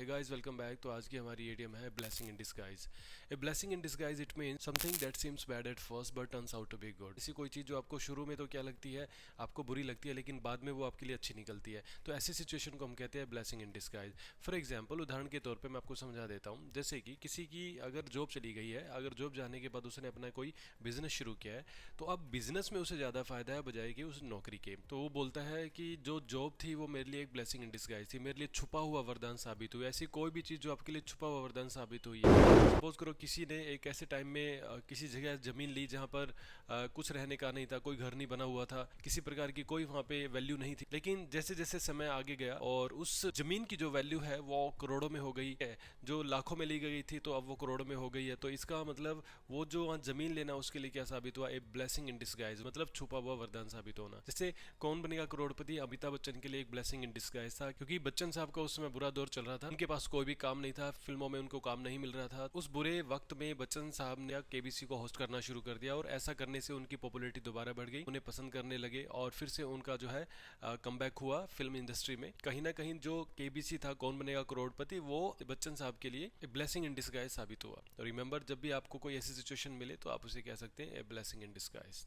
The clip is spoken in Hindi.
Guys, welcome back. तो आज की हमारी एडीएम है blessing in disguise. A blessing in disguise it means something that seems bad at first but turns out to be good. ऐसी कोई चीज़ जो आपको शुरू में तो क्या लगती है, आपको बुरी लगती है, लेकिन बाद में वो आपके लिए अच्छी निकलती है। तो ऐसी सिचुएशन को हम कहते हैं blessing in disguise. For example, उदाहरण के तौर पर मैं आपको समझा देता हूँ। जैसे कि किसी की अगर जॉब चली गई है, अगर जॉब जाने के बाद उसने अपना कोई बिजनेस शुरू किया है, तो अब बिजनेस में उसे ज़्यादा फायदा है बजाय कि उस नौकरी के। तो वो बोलता है कि जो जॉब थी वो मेरे लिए एक ब्लेसिंग इन डिस्गाइज थी, मेरे लिए छुपा हुआ वरदान साबित हुई। ऐसी कोई भी चीज़ जो आपके लिए छुपा हुआ वरदान साबित हुई है। सपोज करो किसी ने एक ऐसे टाइम में किसी जगह ज़मीन ली जहाँ पर कुछ रहने का नहीं था, कोई घर नहीं बना हुआ था, किसी प्रकार की कोई वहाँ पे वैल्यू नहीं थी। लेकिन जैसे जैसे समय आगे गया और उस जमीन की जो वैल्यू है वो करोड़ों में हो गई है, जो लाखों में ली गई थी तो अब वो करोड़ों में हो गई है। तो इसका मतलब वो जो वहाँ जमीन लेना उसके लिए क्या साबित हुआ, ए ब्लेसिंग इन डिस्गाइज, मतलब छुपा हुआ वरदान साबित होना। जैसे कौन बनेगा करोड़पति अमिताभ बच्चन के लिए एक ब्लेसिंग इन डिस्गाइज था, क्योंकि बच्चन साहब का उस समय बुरा दौर चल रहा था, उनके पास कोई भी काम नहीं था, फिल्मों में उनको काम नहीं मिल रहा था। उस बुरे वक्त में बच्चन साहब ने केबीसी को होस्ट करना शुरू कर दिया और ऐसा करने से उनकी पॉपुलैरिटी दोबारा बढ़ गई, उन्हें पसंद करने लगे और फिर से उनका जो है कमबैक हुआ फिल्म इंडस्ट्री में। कहीं ना कहीं जो केबीसी था कौन बनेगा करोड़पति, वो बच्चन साहब के लिए ब्लेसिंग इन डिस्गाइज साबित हुआ। तो रिमेंबर, जब भी आपको कोई ऐसी सिचुएशन मिले तो आप उसे कह सकते हैं ए ब्लेसिंग इन डिस्गाइज।